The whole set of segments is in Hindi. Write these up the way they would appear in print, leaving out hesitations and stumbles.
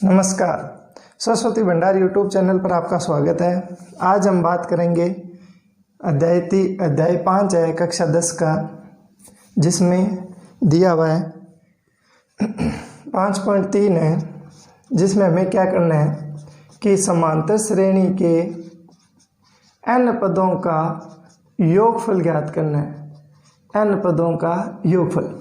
नमस्कार, सरस्वती भंडार यूट्यूब चैनल पर आपका स्वागत है। आज हम बात करेंगे अध्याय 5 है कक्षा 10 का, जिसमें दिया हुआ है 5.3 है, जिसमें हमें क्या करना है कि समांतर श्रेणी के n पदों का योगफल ज्ञात करना है। n पदों का योगफल।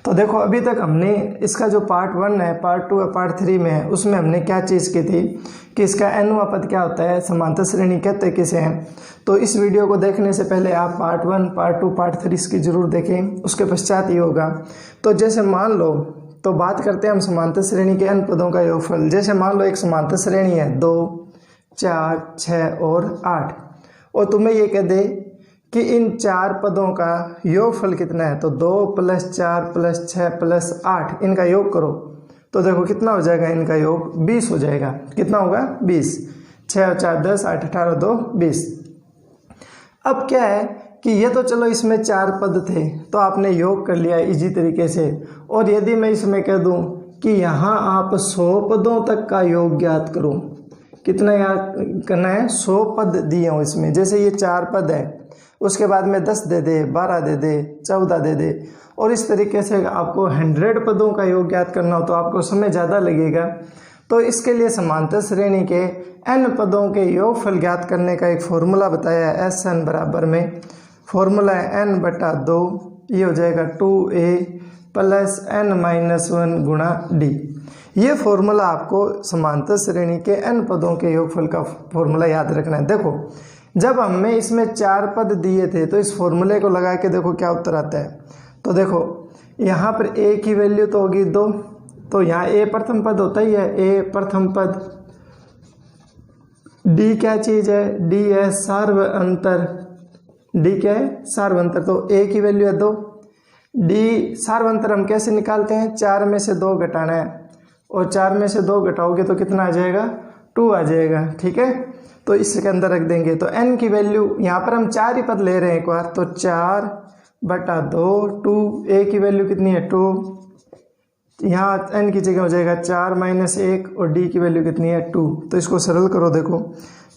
तो देखो, अभी तक हमने इसका जो पार्ट 1 है, पार्ट 2 है, पार्ट 3 में है, उसमें हमने क्या चीज़ की थी कि इसका nवां पद क्या होता है, समांतर श्रेणी कहते किसे हैं। तो इस वीडियो को देखने से पहले आप पार्ट 1, पार्ट 2, पार्ट 3 इसकी ज़रूर देखें, उसके पश्चात ये होगा। तो जैसे मान लो, तो बात करते हैं हम समांतर श्रेणी के n पदों का योगफल। जैसे मान लो एक समांतर श्रेणी है 2, 4, 6 और 8, और तुम्हें ये कह दे कि इन 4 पदों का योगफल कितना है, तो 2 + 4 + 6 + 8 इनका योग करो तो देखो कितना हो जाएगा, इनका योग 20 हो जाएगा। कितना होगा? 20। 6 और 4 10, 8 18 2 20। अब क्या है कि ये तो चलो इसमें 4 पद थे तो आपने योग कर लिया इजी तरीके से। और यदि मैं इसमें कह दूं कि यहाँ आप 100 पदों तक का योग ज्ञात करो, कितना याद करना है? 100 पद दिए हो इसमें। जैसे ये 4 पद है, उसके बाद में 10 दे दे, 12 दे दे, 14 दे दे, और इस तरीके से आपको 100 पदों का योग ज्ञात करना हो तो आपको समय ज़्यादा लगेगा। तो इसके लिए समांतर श्रेणी के n पदों के योगफल ज्ञात करने का एक फॉर्मूला बताया है। SN बराबर में फॉर्मूला है n/2, ये हो जाएगा 2a + n-1 × d। ये फॉर्मूला आपको समांतर श्रेणी के n पदों के योगफल का फॉर्मूला याद रखना है। देखो, जब हमें इसमें 4 पद दिए थे तो इस फॉर्मूले को लगा के देखो क्या उत्तर आता है। तो देखो यहाँ पर a की वैल्यू तो होगी 2, तो यहाँ a प्रथम पद होता ही है, a प्रथम पद। d क्या चीज़ है? d है सार्वअंतर। d क्या है? सार्वअंतर। तो a की वैल्यू है 2। d सार्वअंतर हम कैसे निकालते हैं? 4 में से 2 घटाना है, और 4 में से 2 घटाओगे तो कितना आ जाएगा? 2 आ जाएगा। ठीक है, तो इसके अंदर रख देंगे। तो n की वैल्यू, यहाँ पर हम 4 ही पद ले रहे हैं एक बार, तो 4/2 2। a की वैल्यू कितनी है? 2। यहाँ n की जगह हो जाएगा 4 - 1, और d की वैल्यू कितनी है? 2। तो इसको सरल करो। देखो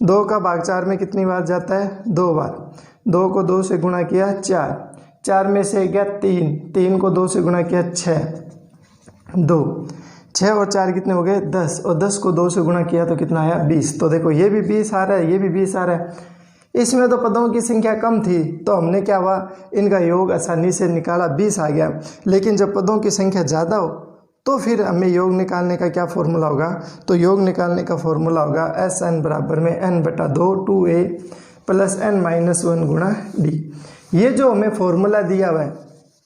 2 का भाग 4 में कितनी बार जाता है? 2 बार। 2 को 2 से गुणा किया 4, 4 में से गया 3, 3 को 2 से गुणा किया 6, 2, 6 और 4 कितने हो गए? 10, और 10 को 2 से गुणा किया तो कितना आया? 20। तो देखो ये भी 20 आ रहा है, ये भी 20 आ रहा है। इसमें तो पदों की संख्या कम थी तो हमने क्या हुआ, इनका योग आसानी से निकाला, 20 आ गया। लेकिन जब पदों की संख्या ज़्यादा हो तो फिर हमें योग निकालने का क्या फॉर्मूला होगा? तो योग निकालने का फॉर्मूला होगा SN बराबर में n/2 2a + n-1 × d। ये जो हमें फॉर्मूला दिया हुआ है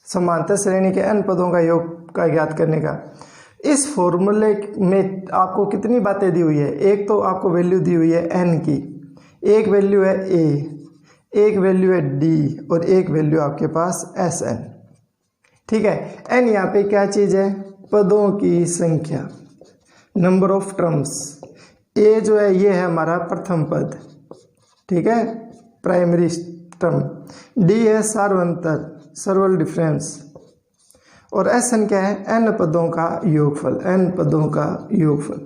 समांतर श्रेणी के n पदों का योग का ज्ञात करने का, इस फॉर्मूले में आपको कितनी बातें दी हुई है? एक तो आपको वैल्यू दी हुई है n की, एक वैल्यू है a, एक वैल्यू है d, और एक वैल्यू आपके पास SN। ठीक है, n यहाँ पे क्या चीज़ है? पदों की संख्या, नंबर ऑफ टर्म्स। a जो है ये है हमारा प्रथम पद, ठीक है, प्राइमरी टर्म। d है सार्वअंतर, सर्वल डिफरेंस, और SN क्या है? n पदों का योगफल, n पदों का योगफल।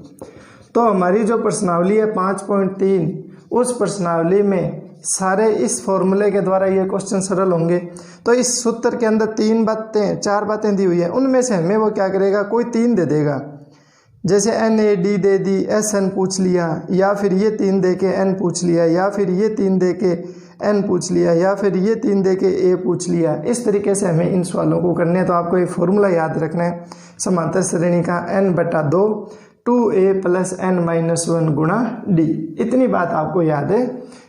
तो हमारी जो प्रश्नावली है 5.3, उस प्रश्नावली में सारे इस फॉर्मूले के द्वारा ये क्वेश्चन सरल होंगे। तो इस सूत्र के अंदर 4 बातें दी हुई है, उनमें से हमें वो क्या करेगा? कोई 3 दे देगा। जैसे NAD दे दी, SN पूछ लिया, या फिर ये 3 दे के N पूछ लिया, या फिर ये 3 दे के N पूछ लिया, या फिर ये 3 दे के A पूछ लिया। इस तरीके से हमें इन सवालों को करने हैं। तो आपको एक फॉर्मूला याद रखना है समांतर श्रेणी का, n/2 2a + n-1 × d। इतनी बात आपको याद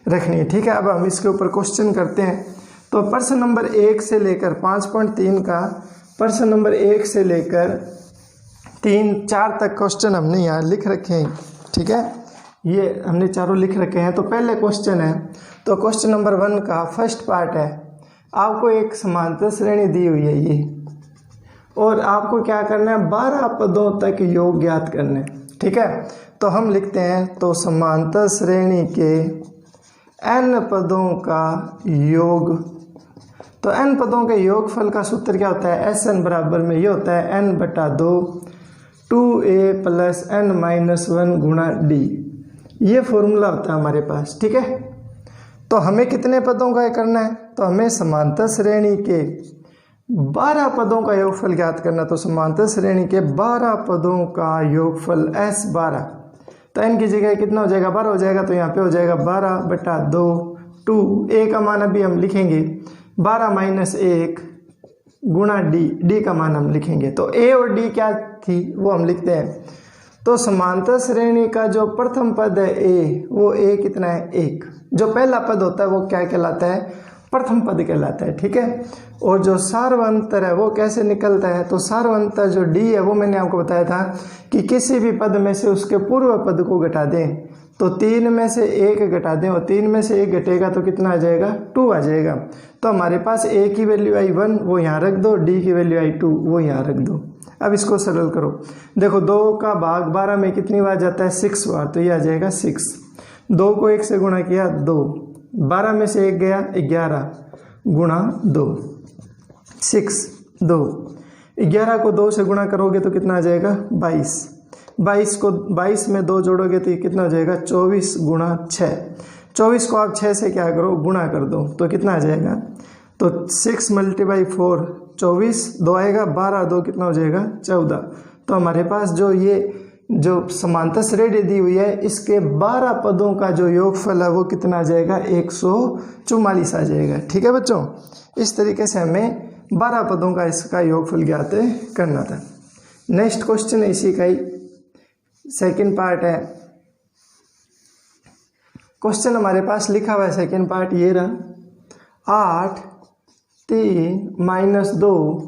रखनी है। ठीक है, अब हम इसके ऊपर क्वेश्चन करते हैं। तो प्रश्न नंबर 1 से लेकर 5.3 का प्रश्न नंबर 1 से लेकर 3-4 तक क्वेश्चन हमने यहाँ लिख रखे हैं। ठीक है, ये हमने चारों लिख रखे हैं। तो पहले क्वेश्चन है, तो क्वेश्चन नंबर 1 का फर्स्ट पार्ट है, आपको एक समांतर श्रेणी दी हुई है ये, और आपको क्या करना है? 12 पदों तक योग ज्ञात करने। ठीक है, तो हम लिखते हैं, तो समांतर श्रेणी के n पदों का योग। तो n पदों के योगफल का सूत्र क्या होता है? SN बराबर में ये होता है n/2 2a plus n minus 1 गुणा d, ये फॉर्मूला होता है हमारे पास। ठीक है, तो हमें कितने पदों का करना है, तो हमें समांतर श्रेणी के 12 पदों का योगफल ज्ञात करना। तो समांतर श्रेणी के 12 पदों का योगफल S12, तो n की जगह कितना हो जाएगा, 12 हो जाएगा। तो यहाँ पे हो जाएगा 12/2, 2 a का मान अभी हम लिखेंगे 12 माइनस 1 गुणा d का मान हम लिखेंगे। तो a और d क्या थी वो हम लिखते हैं। तो समांतर श्रेणी का जो प्रथम पद है a, वो a कितना है, 1। जो पहला पद होता है वो क्या कहलाता है, प्रथम पद कहलाता है। ठीक है, और जो सार्वंतर है वो कैसे निकलता है, तो सार्वंतर जो d है वो मैंने आपको बताया था कि किसी भी पद में से उसके पूर्व पद को घटा दें, तो 3 में से 1 घटा दें और 3 में से 1 घटेगा तो कितना आ जाएगा, 2 आ जाएगा। तो हमारे पास a की वैल्यू आई 1, वो यहाँ रख दो, d की वैल्यू आई 2, वो यहाँ रख दो। अब इसको सरल करो, देखो 2 का भाग 12 में कितनी बार जाता है, 6 बार, तो ये आ जाएगा 6। 2 को 1 से गुणा किया 2, 12 में से 1 गया 11 गुणा 2, 6 2। 11 को 2 से गुणा करोगे तो कितना आ जाएगा, 22। 22 में 2 जोड़ोगे तो ये कितना हो जाएगा, 24 गुणा 6। 24 को आप 6 से क्या करो, गुणा कर दो, तो कितना आ जाएगा, तो 6 × 4 24, 2 आएगा, 12 2 कितना हो जाएगा, 14। तो हमारे पास जो समांतर श्रेणी दी हुई है इसके 12 पदों का जो योगफल है वो कितना आ जाएगा, 144 आ जाएगा। ठीक है बच्चों, इस तरीके से हमें 12 पदों का इसका योगफल ज्ञात करना था। नेक्स्ट क्वेश्चन इसी का ही सेकंड पार्ट है। क्वेश्चन हमारे पास लिखा हुआ है सेकंड पार्ट ये रहा, 8 3 - 2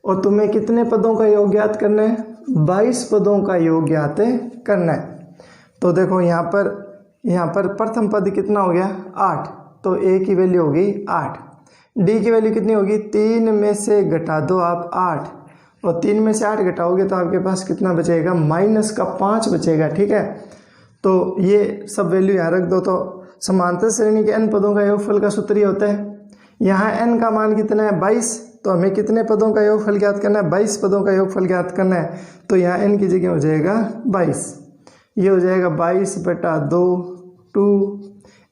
और तुम्हें कितने पदों का योग ज्ञात करना है, 22 पदों का योग ज्ञात करना है। तो देखो यहाँ पर प्रथम पद कितना हो गया, 8, तो a की वैल्यू होगी 8। d की वैल्यू कितनी होगी, 3 में से घटा दो आप 8, और 3 में से 8 घटाओगे तो आपके पास कितना बचेगा, -5 बचेगा। ठीक है, तो ये सब वैल्यू यहाँ रख दो। तो समांतर श्रेणी के n पदों का योगफल का सूत्र ये होता है, यहाँ n का मान कितना है, 22, तो हमें कितने पदों का योगफल ज्ञात करना है, 22 पदों का योगफल ज्ञात करना है। तो यहाँ n की जगह हो जाएगा 22, ये हो जाएगा 22/2, 2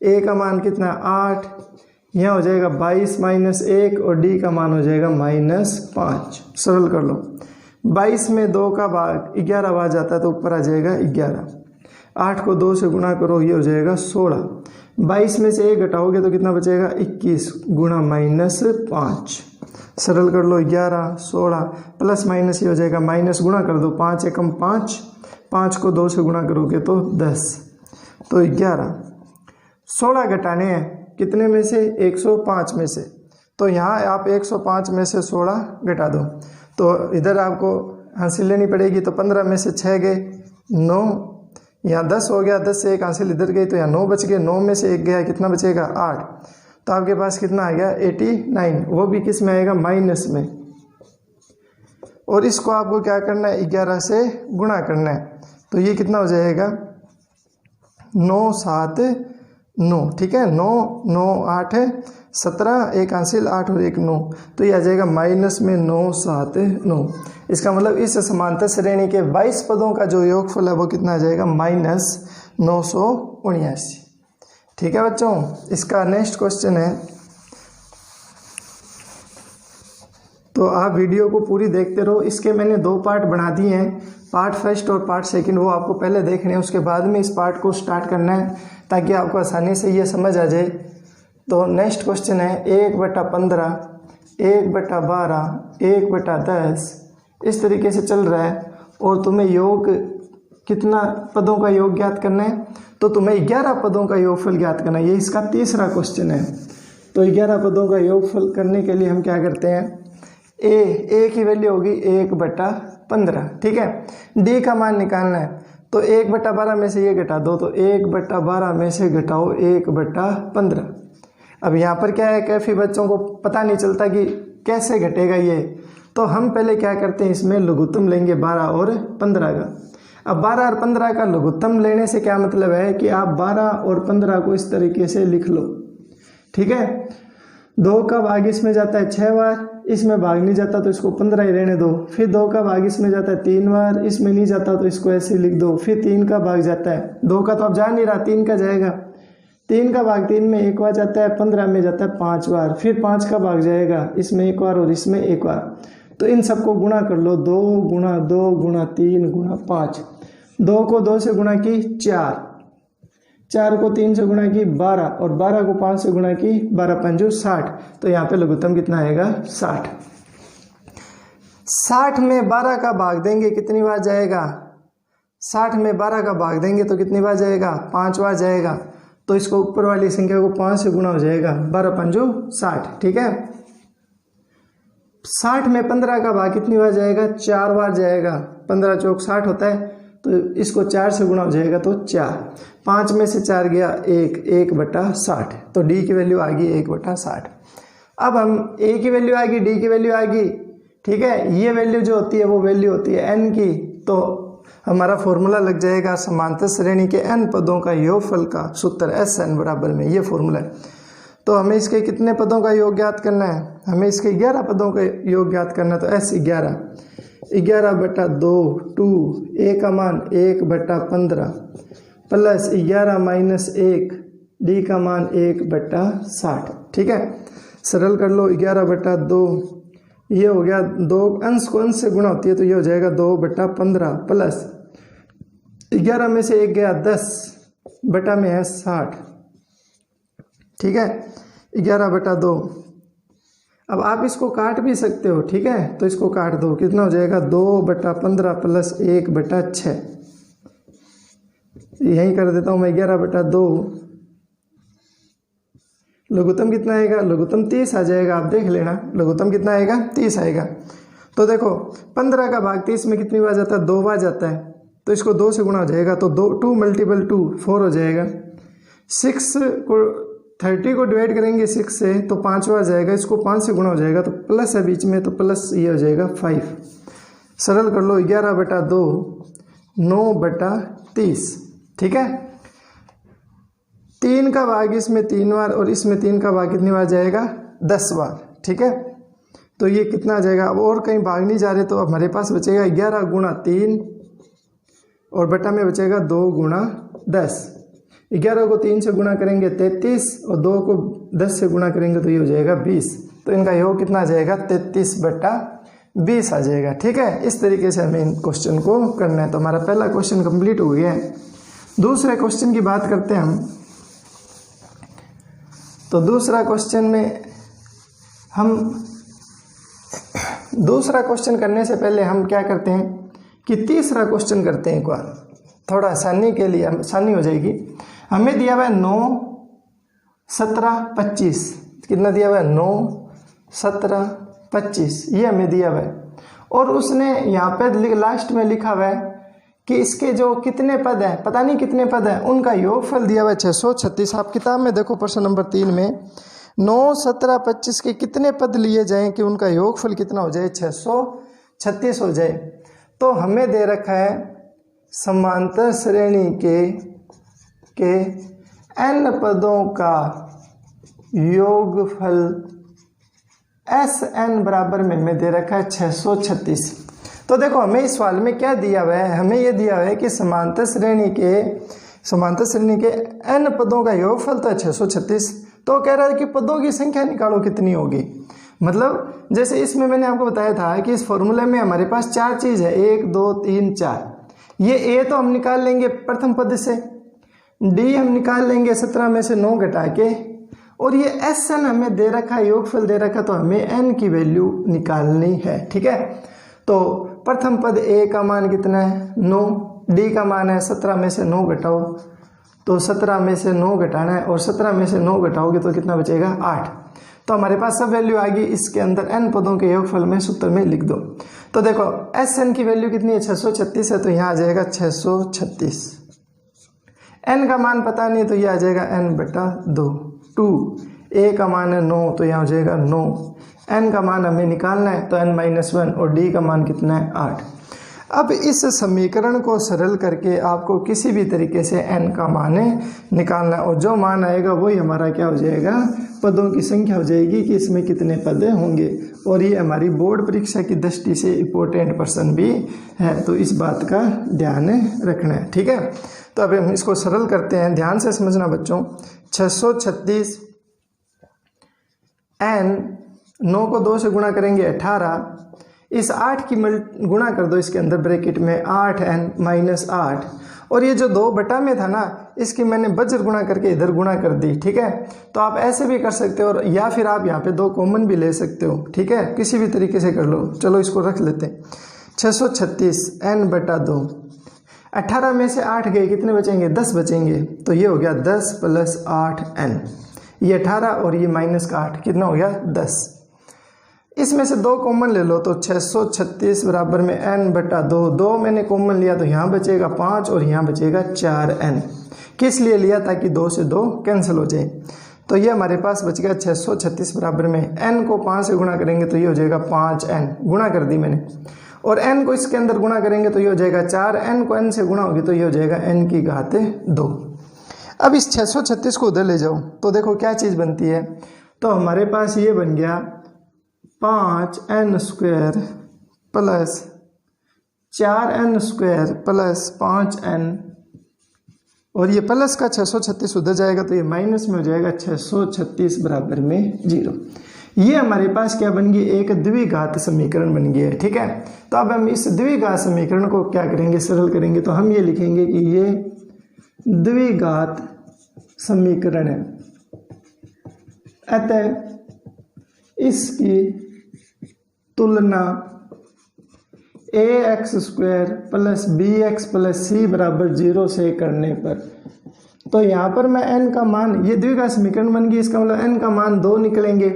a का मान कितना है 8, यहाँ हो जाएगा 22 - 1 और d का मान हो जाएगा -5। सरल कर लो, 22 में 2 का भाग 11 बार जाता है तो ऊपर आ जाएगा 11। 8 को 2 से गुणा करो, ये हो जाएगा 16। 22 में से 1 घटाओगे तो कितना बचेगा, 21 गुणा -5। सरल कर लो, 11 16 प्लस माइनस ये हो जाएगा, माइनस गुणा कर दो, 5 एकम 5, 5 को 2 से गुणा करोगे तो 10, तो 11। 16 घटाने हैं कितने में से, 105 में से। तो यहाँ आप 105 में से 16 घटा दो, तो इधर आपको हासिल लेनी पड़ेगी। तो 15 में से 6 गए 9, यहाँ 10 हो गया, 10 से 1 हासिल इधर गई तो यहाँ 9 बच गए, 9 में से 1 गया, कितना बचेगा 8। तो आपके पास कितना आ गया 89, वो भी किस में आएगा, माइनस में। और इसको आपको क्या करना है, 11 से गुणा करना है। तो ये कितना हो जाएगा, 9 7 9, ठीक है, 9 9 8 17, 1 हासिल 8 और 1 9, तो ये आ जाएगा माइनस में 9 7 9। इसका मतलब इस समांतर श्रेणी के 22 पदों का जो योगफल है वो कितना आ जाएगा, -979। ठीक है बच्चों, इसका नेक्स्ट क्वेश्चन है। तो आप वीडियो को पूरी देखते रहो, इसके मैंने 2 पार्ट बना दिए हैं, पार्ट फर्स्ट और पार्ट सेकंड, वो आपको पहले देखने हैं, उसके बाद में इस पार्ट को स्टार्ट करना है ताकि आपको आसानी से ये समझ आ जाए। तो नेक्स्ट क्वेश्चन है 1/15, 1/12, 1/10, इस तरीके से चल रहा है और तुम्हें योग कितना पदों का योग ज्ञात करना है, तो तुम्हें 11 पदों का योगफल ज्ञात करना है। ये इसका तीसरा क्वेश्चन है। तो 11 पदों का योगफल करने के लिए हम क्या करते हैं, ए की वैल्यू होगी 1/15, ठीक है। डी का मान निकालना है, तो 1/12 में से ये घटा दो, तो 1/12 में से घटाओ 1/15। अब यहाँ पर क्या है, काफ़ी बच्चों को पता नहीं चलता कि कैसे घटेगा ये, तो हम पहले क्या करते हैं, इसमें लघुत्तम लेंगे 12 और 15 का। अब 12 और 15 का लघुत्तम लेने से क्या मतलब है कि आप 12 और 15 को इस तरीके से लिख लो, ठीक है। 2 का भाग इसमें जाता है 6 बार, इसमें भाग नहीं जाता तो इसको 15 ही रहने दो। फिर 2 का भाग इसमें जाता है 3 बार, इसमें नहीं जाता तो इसको ऐसे लिख दो। फिर 3 का भाग जाता है, 2 का तो अब जा नहीं रहा, 3 का जाएगा। 3 का भाग 3 में 1 बार जाता है, 15 में जाता है 5 बार। फिर 5 का भाग जाएगा इसमें 1 बार और इसमें 1 बार। तो इन सबको गुणा कर लो, 2 गुणा 2 गुणा 3 गुणा 5। 2 को 2 से गुणा की 4, 4 को 3 से गुणा की 12 और 12 को 5 से गुणा की 12 पंजू 60। तो यहाँ पे लघुत्तम कितना आएगा 60। 60 में 12 का भाग देंगे कितनी बार जाएगा? 60 में 12 का भाग देंगे तो कितनी बार जाएगा? 5 बार जाएगा। तो इसको ऊपर वाली संख्या को 5 से गुणा हो जाएगा, 12 पंजू 60। ठीक है। 60 में 15 का भाग कितनी बार जाएगा? 4 बार जाएगा। 15 चौक 60 होता है, तो इसको 4 से गुणा हो जाएगा तो 4। 5 में से 4 गया 1, 1/60। तो डी की वैल्यू आ गई 1/60। अब हम ए की वैल्यू आ गई, डी की वैल्यू आ गई। ठीक है। ये वैल्यू जो होती है वो वैल्यू होती है एन की। तो हमारा फॉर्मूला लग जाएगा समांतर श्रेणी के एन पदों का योगफल का सूत्र एस एन बराबर में, ये फॉर्मूला है। तो हमें इसके कितने पदों का योग ज्ञात करना है? हमें इसके 11 पदों का योग ज्ञात करना है। तो एस 11/2 2 ए का मान 1/15 प्लस 11 माइनस 1 डी का मान 1/60। ठीक है। सरल कर लो, 11/2 ये हो गया, 2 अंश को अंश से गुणा होती है तो ये हो जाएगा 2/15 प्लस 11 में से 1 गया 10 बटा में है 60। ठीक है। 11/2। अब आप इसको काट भी सकते हो। ठीक है। तो इसको काट दो, कितना हो जाएगा? 2/15 प्लस 1/6। यही कर देता हूँ मैं, 11/2। लघुत्तम कितना आएगा? लघुत्तम 30 आ जाएगा। आप देख लेना, लघुत्तम कितना आएगा? 30 आएगा। तो देखो 15 का भाग 30 में कितनी बार जाता है? 2 बार जाता है। तो इसको 2 से गुणा हो जाएगा तो 2 × 2 4 हो जाएगा। 6 को 30 को डिवाइड करेंगे 6 से तो 5 बार जाएगा। इसको 5 से गुणा हो जाएगा तो प्लस है बीच में, तो प्लस ये हो जाएगा 5। सरल कर लो, 11/2 9/30। ठीक है। 3 का भाग इसमें 3 बार और इसमें 3 का भाग कितनी बार जाएगा? 10 बार। ठीक है। तो ये कितना आ जाएगा? अब और कहीं भाग नहीं जा रहे तो हमारे पास बचेगा 11 × 3 और बटा में बचेगा 2 × 10। 11 को 3 से गुणा करेंगे 33 और 2 को 10 से गुणा करेंगे तो ये हो जाएगा 20। तो इनका योग कितना आ जाएगा? 33/20 आ जाएगा। ठीक है। इस तरीके से हमें इन क्वेश्चन को करना है। तो हमारा पहला क्वेश्चन कंप्लीट हो गया है। दूसरे क्वेश्चन की बात करते हैं हम। तो दूसरा क्वेश्चन में हम दूसरा क्वेश्चन करने से पहले हम क्या करते हैं कि तीसरा क्वेश्चन करते हैं एक बार, थोड़ा आसानी के लिए, आसानी हो जाएगी। हमें दिया हुआ है 9 17 25। कितना दिया हुआ है? 9 17 25 ये हमें दिया हुआ है। और उसने यहाँ पे लास्ट में लिखा हुआ है कि इसके जो कितने पद हैं, पता नहीं कितने पद हैं, उनका योगफल दिया हुआ है 636। आप किताब में देखो प्रश्न नंबर 3 में 9 17 25 के कितने पद लिए जाएं कि उनका योगफल कितना हो जाए? 636 हो जाए। तो हमें दे रखा है समांतर श्रेणी के n पदों का योगफल Sn बराबर में हमें दे रखा है 636। तो देखो हमें इस सवाल में क्या दिया हुआ है? हमें यह दिया हुआ है कि समांतर श्रेणी के n पदों का योगफल तो 636। तो कह रहा है कि पदों की संख्या निकालो कितनी होगी। मतलब जैसे इसमें मैंने आपको बताया था कि इस फॉर्मूले में हमारे पास 4 चीज़ है, 1 2 3 4। ये a तो हम निकाल लेंगे प्रथम पद से, d हम निकाल लेंगे 17 में से 9 घटा के, और ये Sn हमें दे रखा है, योगफल दे रखा, तो हमें n की वैल्यू निकालनी है। ठीक है। तो प्रथम पद a का मान कितना है? 9, d का मान है 17 में से 9 घटाओ, तो 17 में से 9 घटाना है और 17 में से 9 घटाओगे तो कितना बचेगा? 8। तो हमारे पास सब वैल्यू आ गई। इसके अंदर n पदों के योगफल में सूत्र में लिख दो। तो देखो Sn की वैल्यू कितनी है? 636 है, तो यहाँ आ जाएगा 636। n का मान पता नहीं तो ये आ जाएगा n/2। 2 a का मान है 9 तो यहाँ हो जाएगा 9। n का मान हमें निकालना है तो n-1 और d का मान कितना है? 8। अब इस समीकरण को सरल करके आपको किसी भी तरीके से n का मान निकालना है और जो मान आएगा वही हमारा क्या हो जाएगा, पदों की संख्या हो जाएगी कि इसमें कितने पद होंगे। और ये हमारी बोर्ड परीक्षा की दृष्टि से इम्पोर्टेंट प्रश्न भी है, तो इस बात का ध्यान रखना है। ठीक है, तो अब हम इसको सरल करते हैं, ध्यान से समझना बच्चों। 636 n, 9 को 2 से गुणा करेंगे 18, इस 8 की गुणा कर दो इसके अंदर ब्रैकेट में 8n माइनस 8, और ये जो 2 बटा में था ना इसकी मैंने बज्र गुणा करके इधर गुणा कर दी। ठीक है, तो आप ऐसे भी कर सकते हो और या फिर आप यहाँ पे 2 कॉमन भी ले सकते हो। ठीक है, किसी भी तरीके से कर लो। चलो इसको रख लेते हैं। 636 n बटा 2, 18 में से 8 गए, कितने बचेंगे, 10 बचेंगे। तो ये हो गया 10 प्लस 8n, ये 18 और ये माइनस का 8, कितना हो गया 10। इसमें से 2 कॉमन ले लो तो 636 बराबर में n बटा 2, 2 मैंने कॉमन लिया तो यहाँ बचेगा 5 और यहाँ बचेगा 4n। किस लिए लिया, ताकि 2 से 2 कैंसिल हो जाए। तो ये हमारे पास बच गया 636 बराबर में n को 5 से गुणा करेंगे तो ये हो जाएगा 5n, गुणा कर दी मैंने, और n को इसके अंदर गुणा करेंगे तो ये हो जाएगा 4, n को n से गुणा होगी तो ये हो जाएगा n की घात 2। अब इस 636 को उधर ले जाओ तो देखो क्या चीज़ बनती है, तो हमारे पास ये बन गया 5n square plus 4n square plus 5n, और ये प्लस का 636 उधर जाएगा तो ये माइनस में हो जाएगा 636 बराबर में 0। ये हमारे पास क्या बन गई, एक द्विघात समीकरण बन गया है। ठीक है, तो अब हम इस द्विघात समीकरण को क्या करेंगे, सरल करेंगे। तो हम ये लिखेंगे कि ये द्विघात समीकरण है, अतः इसकी तुलना ax square plus bx plus c बराबर 0 से करने पर, तो यहाँ पर मैं n का मान, ये द्विघात समीकरण बन गई, इसका मतलब n का मान 2 निकलेंगे।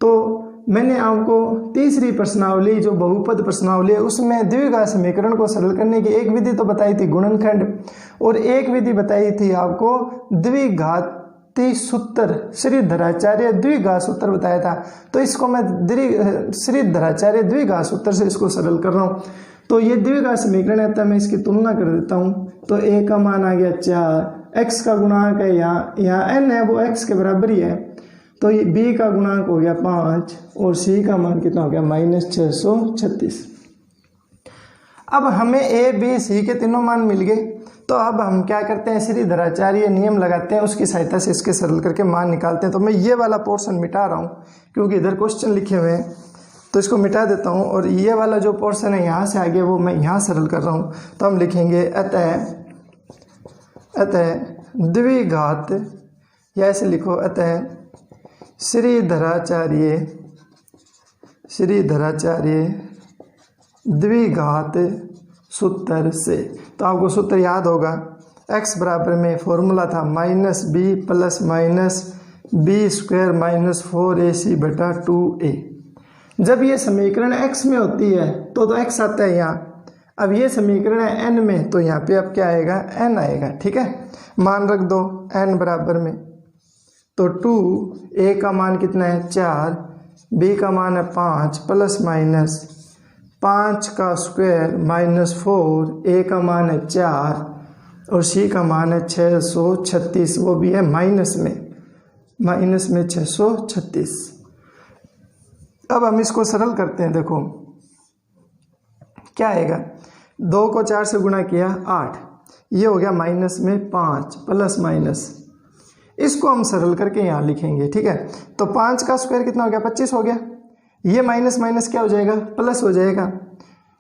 तो मैंने आपको तीसरी प्रश्नावली जो बहुपद प्रश्नावली है उसमें द्विघात समीकरण को सरल करने की एक विधि तो बताई थी गुणनखंड, और एक विधि बताई थी आपको द्विघाती सूत्र, श्रीधराचार्य द्विघात सूत्र बताया था। तो इसको मैं श्रीधराचार्य द्विघात सूत्र से इसको सरल कर रहा हूँ। तो ये द्विघात समीकरण है, तो मैं इसकी तुलना कर देता हूँ। तो a का मान आ गया 4, x का गुणांक है यहाँ n है वो x के बराबर ही है, तो ये b का गुणांक हो गया 5 और c का मान कितना हो गया माइनस 636। अब हमें a b c के तीनों मान मिल गए। तो अब हम क्या करते हैं, श्रीधराचार्य नियम लगाते हैं, उसकी सहायता से इसके सरल करके मान निकालते हैं। तो मैं ये वाला पोर्शन मिटा रहा हूँ क्योंकि इधर क्वेश्चन लिखे हुए हैं, तो इसको मिटा देता हूँ, और ये वाला जो पोर्शन है यहाँ से आगे वो मैं यहाँ सरल कर रहा हूँ। तो हम लिखेंगे अतः द्विघात, या ऐसे लिखो, अतः श्रीधराचार्य द्विघात सूत्र से। तो आपको सूत्र याद होगा, x बराबर में फॉर्मूला था minus b plus minus b square minus 4ac बटा 2a। जब ये समीकरण x में होती है तो x आता है यहाँ, अब ये समीकरण है n में, तो यहाँ पे अब क्या आएगा, n आएगा। ठीक है, मान रख दो n बराबर में, तो 2, a का मान कितना है 4, b का मान है 5 प्लस माइनस 5 का स्क्वायर माइनस 4, a का मान है 4 और c का मान है 636, वो भी है माइनस में 636। अब हम इसको सरल करते हैं। देखो क्या आएगा, 2 को 4 से गुणा किया 8, ये हो गया माइनस में 5 प्लस माइनस, इसको हम सरल करके यहाँ लिखेंगे। ठीक है, तो 5 का स्क्वायर कितना हो गया 25 हो गया, ये माइनस माइनस क्या हो जाएगा, प्लस हो जाएगा।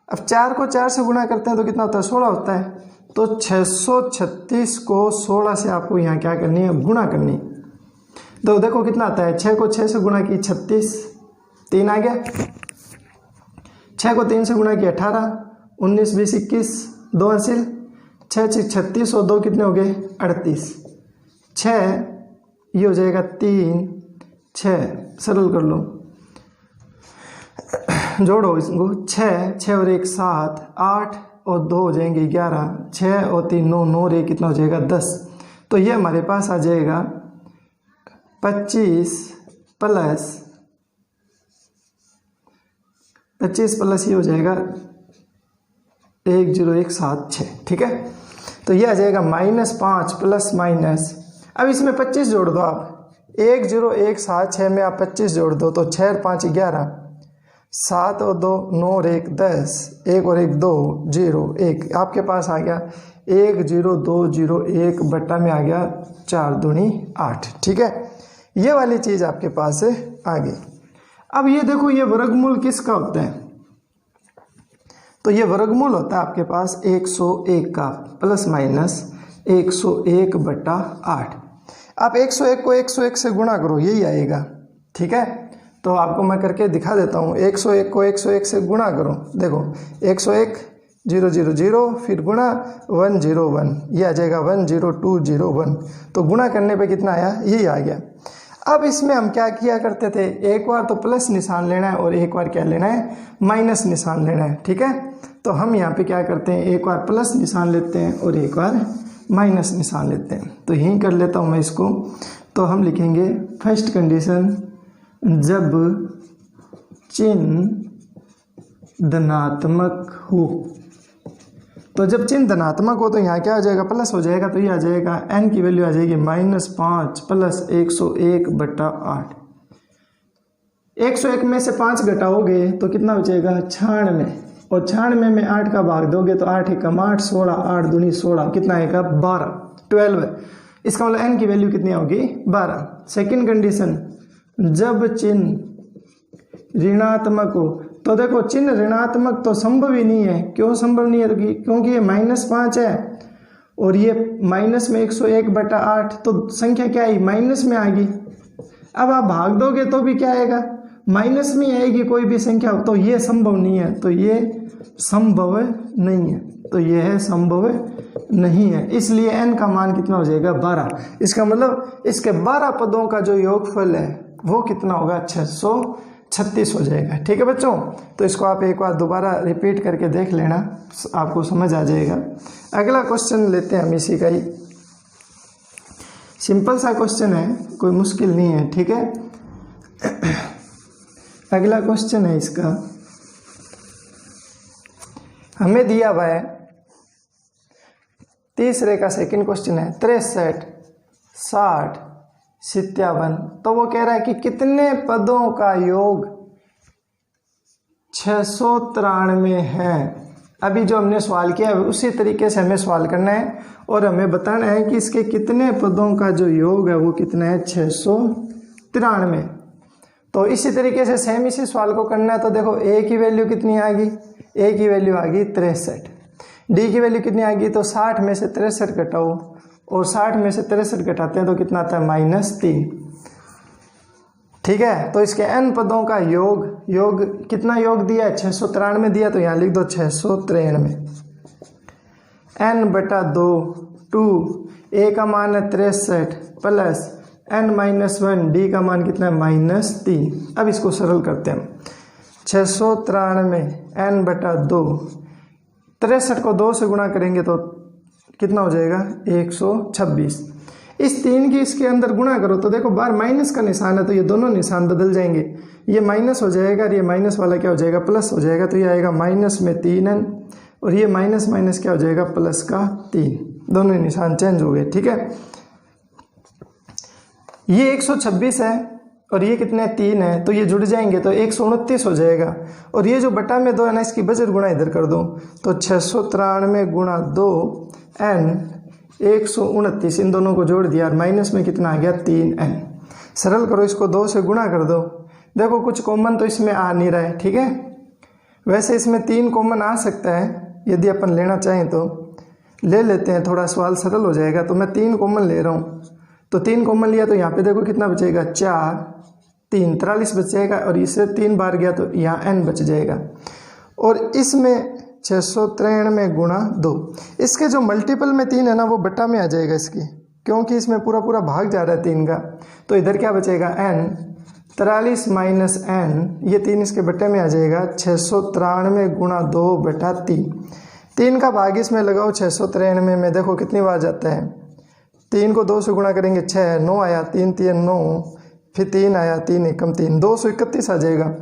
अब 4 को 4 से गुणा करते हैं तो कितना होता है 16 होता है, तो 636 को 16 से आपको यहाँ क्या करनी है, गुणा करनी। तो देखो कितना आता है, 6 को 6 से गुणा की 36, 3 आ गया, 6 को 3 से गुणा की 18, 19 20 21, 2 हासिल, 6 6 36 और 2 कितने हो गए 38, 6 ये हो जाएगा 3 6, सरल कर लो, जोड़ो इसको, 6 और 1 7, 8 और 2 हो जाएंगे 11, 6 और 3 9, 9 और 1 कितना हो जाएगा 10। तो ये हमारे पास आ जाएगा 25 प्लस ये हो जाएगा 10176, ठीक है। तो ये आ जाएगा -5 प्लस माइनस, अब इसमें 25 जोड़ दो आप, 10176 में आप 25 जोड़ दो तो 6 और 5 11, 7 और 2 9 और 1 10, 1 और 1 2 0 1, आपके पास आ गया 10201 बट्टा में आ गया 4 दूनी 8, ठीक है। ये वाली चीज़ आपके पास आ गई। अब ये देखो ये वर्गमूल किसका होता है, तो ये वर्गमूल होता है आपके पास 101 का प्लस माइनस 101 बट्टा 8। आप 101 को 101 से गुणा करो, यही आएगा, ठीक है। तो आपको मैं करके दिखा देता हूँ, 101 को 101 से गुणा करो, देखो 101 0 0 0 फिर गुणा 1 0 1, ये आ जाएगा 1 0 2 0 1, तो गुणा करने पे कितना आया, यही आ गया। अब इसमें हम क्या किया करते थे, एक बार तो प्लस निशान लेना है और एक बार क्या लेना है, माइनस निशान लेना है, ठीक है। तो हम यहाँ पे क्या करते हैं, एक बार प्लस निशान लेते हैं और एक बार माइनस निशान लेते हैं। तो यहीं कर लेता हूँ मैं इसको, तो हम लिखेंगे फर्स्ट कंडीशन, जब चिन्ह धनात्मक हो, तो जब चिन्ह धनात्मक हो तो यहाँ क्या आ जाएगा, प्लस हो जाएगा, तो ये आ जाएगा n की वैल्यू आ जाएगी -5 प्लस 101 बट्टा 8। 101 में से 5 घटाओगे तो कितना बचेगा 96, और 96 में 8 का भाग दोगे तो 8 एकम 8 16, 8 दूनी 16, कितना आएगा 12। इसका मतलब n की वैल्यू कितनी होगी 12। सेकेंड कंडीशन, जब चिन्ह ऋणात्मक हो, तो देखो चिन्ह ऋणात्मक तो संभव ही नहीं है, क्यों संभव नहीं है, क्योंकि ये -5 है और ये माइनस में 101 बटा 8, तो संख्या क्या आई, माइनस में आ गई। अब आप भाग दोगे तो भी क्या आएगा, माइनस में आएगी कोई भी संख्या, तो ये संभव नहीं है, तो ये संभव नहीं है, तो ये है संभव नहीं है, इसलिए n का मान कितना हो जाएगा 12। इसका मतलब इसके 12 पदों का जो योगफल है वो कितना होगा 636 हो जाएगा, ठीक है बच्चों। तो इसको आप एक बार दोबारा रिपीट करके देख लेना, आपको समझ आ जाएगा। अगला क्वेश्चन लेते हैं हम इसी का ही, सिंपल सा क्वेश्चन है, कोई मुश्किल नहीं है, ठीक है। अगला क्वेश्चन है इसका, हमें दिया हुआ है तीसरे का सेकंड क्वेश्चन है 63 60 57, तो वो कह रहा है कि कितने पदों का योग 693 है। अभी जो हमने सवाल किया है उसी तरीके से हमें सवाल करना है और हमें बताना है कि इसके कितने पदों का जो योग है वो कितना है 693। तो इसी तरीके से सेम इसी सवाल को करना है। तो देखो a की वैल्यू कितनी आ गई, a की वैल्यू आ गई 63, d की वैल्यू कितनी आ गई, तो 60 में से 63 घटाओ, और 60 में से 63 घटाते हैं तो कितना आता है -3, ठीक है। तो इसके n पदों का योग कितना योग दिया है 693 दिया, तो यहाँ लिख दो 693, n बटा 2 2, a का मान है 63 प्लस n-1, d का मान कितना है -3। अब इसको सरल करते हैं, 693 n बटा 2, 63 को 2 से गुणा करेंगे तो कितना हो जाएगा 126। इस 3 की इसके अंदर गुणा करो तो देखो बाहर माइनस का निशान है, तो ये दोनों निशान बदल जाएंगे, ये माइनस हो जाएगा और ये माइनस वाला क्या हो जाएगा प्लस हो जाएगा, तो ये आएगा माइनस में 3n और ये माइनस माइनस क्या हो जाएगा प्लस का 3, दोनों निशान चेंज हो गए, ठीक है। ये 126 है और ये कितने 3 है, तो ये जुड़ जाएंगे तो 129 हो जाएगा, और ये जो बटा में 2 है ना इसकी बजट गुणा इधर कर दो, तो 693 गुणा 2 n 129, इन दोनों को जोड़ दिया और माइनस में कितना आ गया 3n। सरल करो, इसको 2 से गुणा कर दो, देखो कुछ कॉमन तो इसमें आ नहीं रहा है, ठीक है। वैसे इसमें 3 कॉमन आ सकता है, यदि अपन लेना चाहें तो ले लेते हैं, थोड़ा सवाल सरल हो जाएगा। तो मैं 3 कॉमन ले रहा हूँ, तो 3 कॉमन लिया तो यहाँ पे देखो कितना बचेगा 4 3 43 बचेगा, और इससे 3 बार गया तो यहाँ n बच जाएगा, और इसमें 693 गुणा 2, इसके जो मल्टीपल में 3 है ना वो बट्टा में आ जाएगा इसकी, क्योंकि इसमें पूरा पूरा भाग जा रहा है 3 का, तो इधर क्या बचेगा n 43 माइनस n, ये 3 इसके बट्टे में आ जाएगा 693 गुणा 2 बटा 3। 3 का भाग इसमें लगाओ 693 में देखो कितनी बार जाता है, 3 को 2 से गुणा करेंगे 6, 9 आया, 3 3 9, फिर 3 आया, 3 एकम 3, 231 आ जाएगा।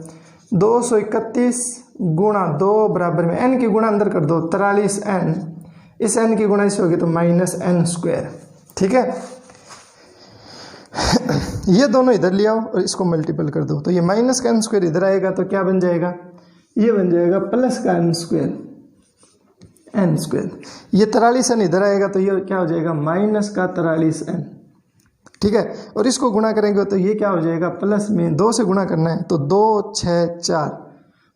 231 गुणा 2 बराबर में n की गुणा अंदर कर दो 43n, इस n की गुणा इससे होगी तो -n²। ठीक है, ये दोनों इधर ले आओ और इसको मल्टीपल कर दो, तो ये माइनस का n² इधर आएगा तो क्या बन जाएगा, ये बन जाएगा प्लस का n²। ये 43n इधर आएगा तो ये क्या हो जाएगा, माइनस का 43n। ठीक है, और इसको गुणा करेंगे तो ये क्या हो जाएगा, प्लस में 2 से गुणा करना है तो 2 6 4,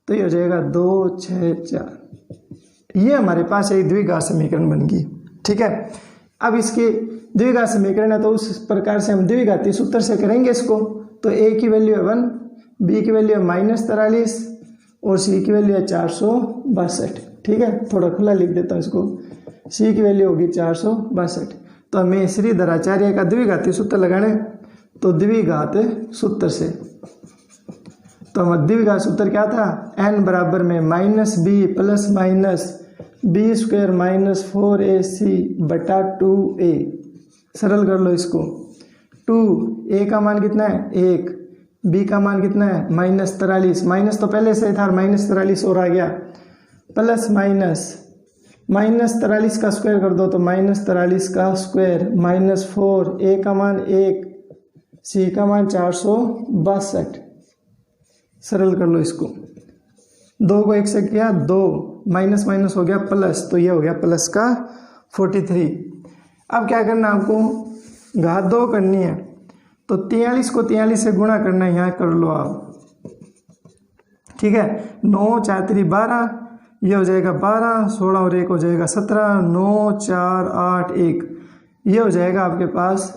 तो ये हो जाएगा 2 6 4। ये हमारे पास एक द्विघात समीकरण बन गई। ठीक है, अब इसकी द्विघात समीकरण है तो उस प्रकार से हम द्विघाती सूत्र से करेंगे इसको। तो a की वैल्यू है 1, b की वैल्यू है -43 और c की वैल्यू है 462। ठीक है, थोड़ा खुला लिख देता हूँ इसको, c की वैल्यू होगी 462। तो हमें श्रीधराचार्य का द्विघाती सूत्र लगाना है, तो द्विघात सूत्र से तो हमारा द्विघात सूत्र क्या था, n बराबर में -b plus minus b² -4ac बटा 2a। सरल कर लो इसको, 2 a का मान कितना है 1, b का मान कितना है -43, माइनस तो पहले से था -43 और आ गया, प्लस -43 का स्क्वायर कर दो तो -43 का स्क्वायर -4, a का मान 1, c का मान 462। सरल कर लो इसको, 2 को 1 से किया 2, माइनस माइनस हो गया प्लस, तो ये हो गया प्लस का 43। अब क्या करना है आपको, घात 2 करनी है तो 43 को 43 से गुणा करना है, यहाँ कर लो आप। ठीक है, 9 4 3 12, ये हो जाएगा 12, 16 और 1 हो जाएगा 17, 9 4 8 1, ये हो जाएगा आपके पास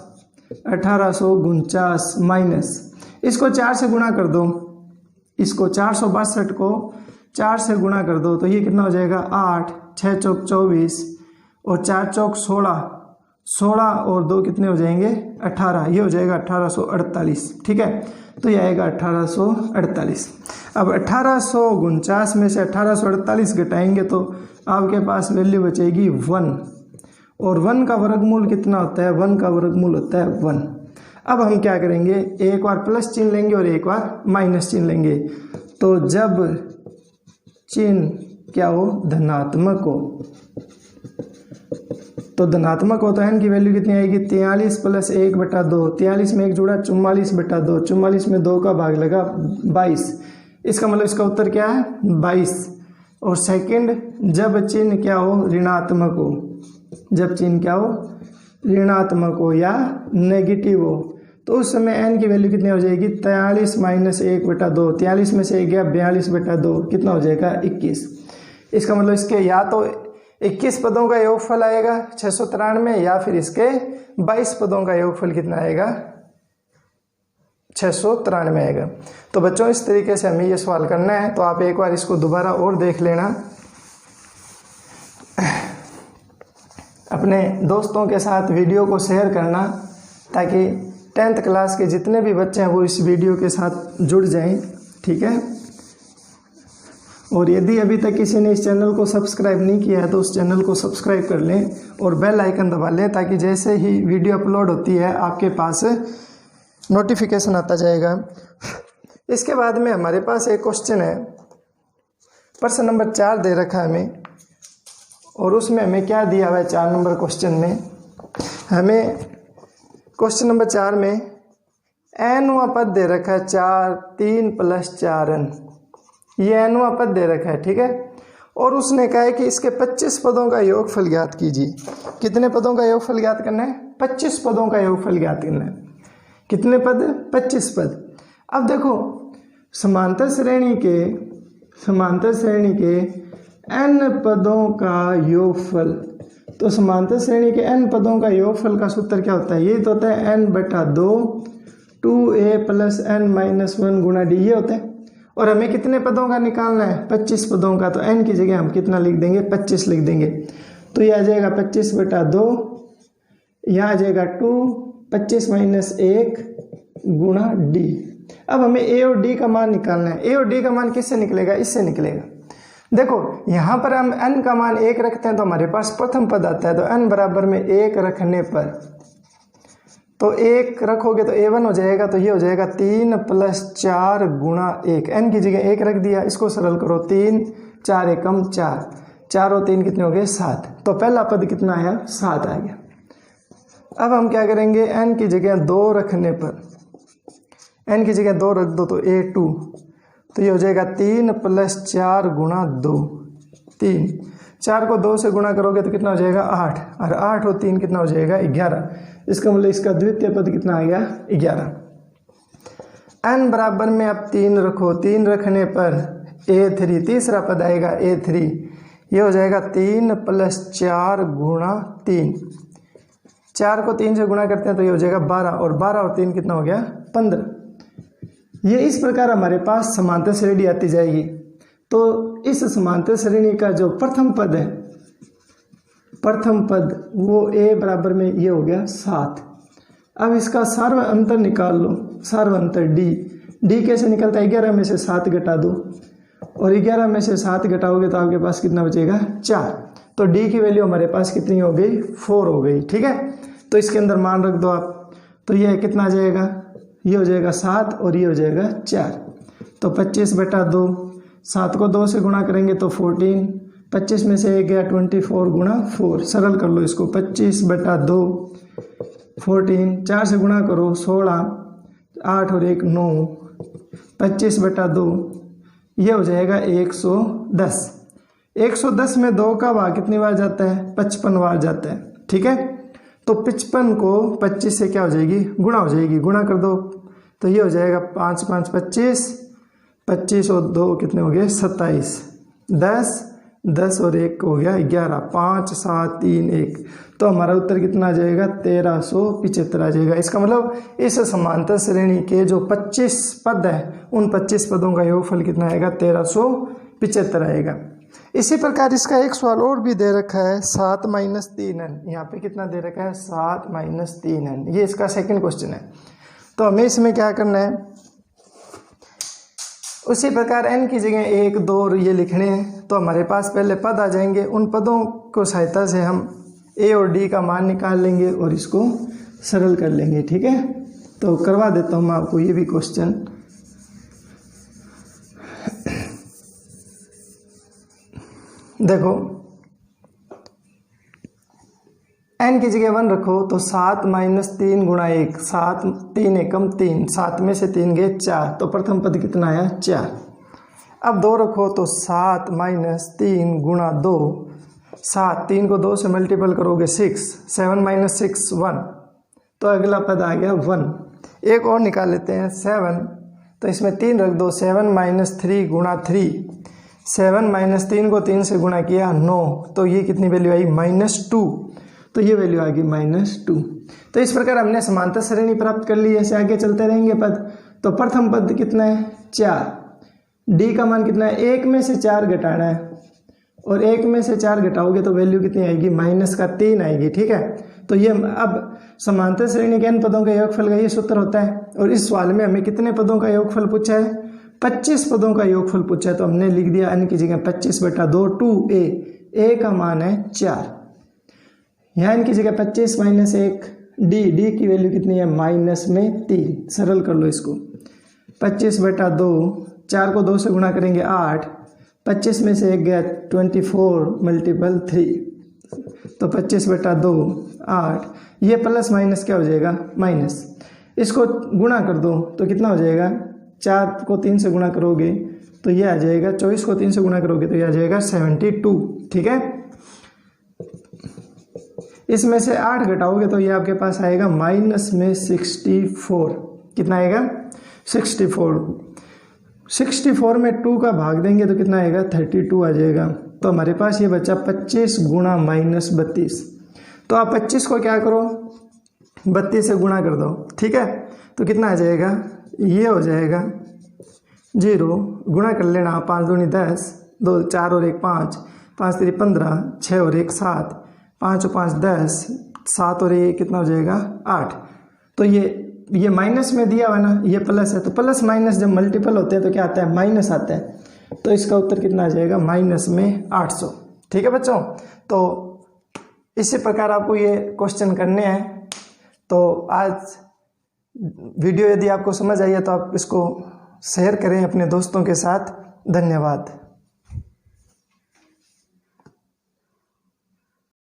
1849 माइनस, इसको 4 से गुणा कर दो, इसको 462 को 4 से गुणा कर दो तो ये कितना हो जाएगा 8, 6 चौक 24 और 4 चौक 16, 16 और 2 कितने हो जाएंगे 18, ये हो जाएगा 1848। ठीक है, तो ये आएगा 1848। अब 1849 में से 1848 घटाएंगे तो आपके पास वैल्यू बचेगी 1, और 1 का वर्गमूल कितना होता है, 1 का वर्गमूल होता है 1। अब हम क्या करेंगे, एक बार प्लस चिन्ह लेंगे और एक बार माइनस चिन्ह लेंगे। तो जब चिन्ह क्या हो, धनात्मक हो, तो धनात्मक हो तो n की वैल्यू कितनी आएगी 43 प्लस 1 बटा 2, 43 में 1 जुड़ा 44 बटा 2, 44 में 2 का भाग लगा 22, इसका मतलब इसका उत्तर क्या है 22। और सेकंड, जब चिन्ह क्या हो ऋणात्मक हो, जब चिन्ह क्या हो ऋणात्मक हो या नेगेटिव हो, तो उस समय n की वैल्यू कितनी हो जाएगी 43 माइनस 1 बटा 2, 43 में से 1 गया 42 बटा 2, कितना हो जाएगा 21। इसका मतलब इसके या तो 21 पदों का योगफल आएगा 693, या फिर इसके 22 पदों का योगफल कितना आएगा 693 आएगा। तो बच्चों इस तरीके से हमें ये सवाल करना है, तो आप एक बार इसको दोबारा और देख लेना, अपने दोस्तों के साथ वीडियो को शेयर करना ताकि 10th क्लास के जितने भी बच्चे हैं वो इस वीडियो के साथ जुड़ जाएं। ठीक है, और यदि अभी तक किसी ने इस चैनल को सब्सक्राइब नहीं किया है तो उस चैनल को सब्सक्राइब कर लें और बेल आइकन दबा लें, ताकि जैसे ही वीडियो अपलोड होती है आपके पास नोटिफिकेशन आता जाएगा। इसके बाद में हमारे पास एक क्वेश्चन है, प्रश्न नंबर 4 दे रखा है हमें, और उसमें हमें क्या दिया हुआ है 4 नंबर क्वेश्चन में, हमें क्वेश्चन नंबर 4 में nवां पद दे रखा है 4 3 + 4n, ये nवां पद दे रखा है। ठीक है, और उसने कहा है कि इसके 25 पदों का योगफल ज्ञात कीजिए। कितने पदों का योगफल ज्ञात करना है, 25 पदों का योगफल ज्ञात करना है। कितने पद, 25 पद। अब देखो समांतर श्रेणी के n पदों का योगफल, तो समांतर श्रेणी के n पदों का योगफल का सूत्र क्या होता है, ये तो होता है n बटा 2 2a + n - 1 गुणा d, ये होता है। और हमें कितने पदों का निकालना है, 25 पदों का, तो n की जगह हम कितना लिख देंगे 25 लिख देंगे, तो ये आ जाएगा 25 बटा 2, यहाँ आ जाएगा 2 25 - 1 गुणा d। अब हमें a और d का मान निकालना है। a और d का मान किससे निकलेगा, इससे निकलेगा। देखो यहाँ पर हम n का मान 1 रखते हैं तो हमारे पास प्रथम पद आता है, तो n बराबर में 1 रखने पर तो 1 रखोगे तो A1 हो जाएगा, तो ये हो जाएगा 3 + 4 × 1, n की जगह 1 रख दिया, इसको सरल करो 3 4 एकम 4, 4 और 3 कितने हो गए 7। तो पहला पद कितना आया 7 आ गया। अब हम क्या करेंगे, n की जगह 2 रखने पर, n की जगह 2 रख दो तो A2, तो ये हो जाएगा 3 + 4 × 2, 3, 4 को 2 से गुणा करोगे तो कितना हो जाएगा 8, और 8 और 3 कितना हो जाएगा 11। इसका मतलब इसका द्वितीय पद कितना आ गया 11। n बराबर में अब 3 रखो, 3 रखने पर A3, तीसरा पद आएगा A3, ये हो जाएगा 3 + 4 × 3, 4 को 3 से गुणा करते हैं तो ये हो जाएगा 12, और 12 और 3 कितना हो गया 15। ये इस प्रकार हमारे पास समांतर श्रेणी आती जाएगी। तो इस समांतर श्रेणी का जो प्रथम पद है, प्रथम पद वो A बराबर में ये हो गया 7। अब इसका सार्व अंतर निकाल लो, सार्व अंतर D कैसे निकलता है, 11 में से 7 घटा दो, और 11 में से 7 घटाओगे तो आपके पास कितना बचेगा 4। तो D की वैल्यू हमारे पास कितनी हो गई 4 हो गई। ठीक है, तो इसके अंदर मान रख दो आप, तो ये कितना आ जाएगा, ये हो जाएगा 7 और ये हो जाएगा 4। तो 25/2, 7 को 2 से गुणा करेंगे तो 14, 25 में से 1 गया 24 × 4, सरल कर लो इसको, 25/2 14, 4 से गुणा करो 16, 8 और 1 9, 25/2, ये हो जाएगा 110। 110 में 2 का भाग कितनी बार जाता है 55 बार जाता है। ठीक है, तो 55 को 25 से क्या हो जाएगी गुणा हो जाएगी, गुणा कर दो तो ये हो जाएगा 5 5 25, 25 और 2 कितने हो गए 27, 10 10 और 1 हो गया 11, 5 7 3 1, तो हमारा उत्तर कितना आ जाएगा 1375 आ जाएगा। इसका मतलब इस समांतर श्रेणी के जो 25 पद है उन 25 पदों का योगफल कितना आएगा 1375 आएगा। इसी प्रकार इसका एक सवाल और भी दे रखा है 7 - 3n, यहाँ पे कितना दे रखा है 7 - 3n, ये इसका सेकंड क्वेश्चन है। तो हमें इसमें क्या करना है, उसी प्रकार n की जगह 1 2 ये लिखने हैं, तो हमारे पास पहले पद आ जाएंगे, उन पदों को सहायता से हम a और d का मान निकाल लेंगे और इसको सरल कर लेंगे। ठीक है, तो करवा देता हूँ मैं आपको ये भी क्वेश्चन। देखो n की जगह 1 रखो तो 7 - 3 × 1, 7 3 एकम 3, 7 में से 3 गए 4, तो प्रथम पद कितना आया 4। अब 2 रखो तो 7 - 3 × 2, 7, 3 को 2 से मल्टीपल करोगे 6, 7 - 6 1, तो अगला पद आ गया 1। एक और निकाल लेते हैं 7, तो इसमें 3 रख दो, 7 - 3 × 3, 7 - 3 को 3 से गुणा किया 9, तो ये कितनी वैल्यू आई -2, तो ये वैल्यू आ गई -2। तो इस प्रकार हमने समांतर श्रेणी प्राप्त कर ली। ऐसे आगे चलते रहेंगे पद। तो प्रथम पद कितना है 4, डी का मान कितना है 1 में से 4 घटाना है, और 1 में से 4 घटाओगे तो वैल्यू कितनी आएगी -3 आएगी। ठीक है, तो ये अब समांतर श्रेणी के n पदों का योगफल का ये सूत्र होता है। और इस सवाल में हमें कितने पदों का योगफल पूछा है 25 पदों का योगफल पूछा है, तो हमने लिख दिया n की जगह 25/2 2a, a का मान है 4, यहाँ n की जगह 25 - 1 d की वैल्यू कितनी है -3, सरल कर लो इसको, 25/2, 4 को 2 से गुणा करेंगे 8, 25 में से 1 गया 24 × 3, तो 25/2 8, ये प्लस माइनस क्या हो जाएगा माइनस, इसको गुणा कर दो तो कितना हो जाएगा 4 को 3 से गुणा करोगे तो ये आ जाएगा, 24 को 3 से गुणा करोगे तो ये आ जाएगा 72। ठीक है, इसमें से 8 घटाओगे तो ये आपके पास आएगा -64, कितना आएगा 64, 64 में 2 का भाग देंगे तो कितना आएगा 32 आ जाएगा। तो हमारे पास ये बचा 25 × -32, तो आप 25 को क्या करो 32 से गुणा कर दो। ठीक है, तो कितना आ जाएगा, ये हो जाएगा 0, गुणा कर लेना, 5 दूनी 10, 2 4 और 1 5, 5 3 15, 6 और 1 7, 5 और 5 10, 7 और 1 कितना हो जाएगा 8। तो ये माइनस में दिया हुआ ना, ये प्लस है, तो प्लस माइनस जब मल्टीपल होते हैं तो क्या आता है माइनस आता है, तो इसका उत्तर कितना आ जाएगा -800। ठीक है बच्चों, तो इसी प्रकार आपको ये क्वेश्चन करने हैं। तो आज वीडियो यदि आपको समझ आई है तो आप इसको शेयर करें अपने दोस्तों के साथ। धन्यवाद।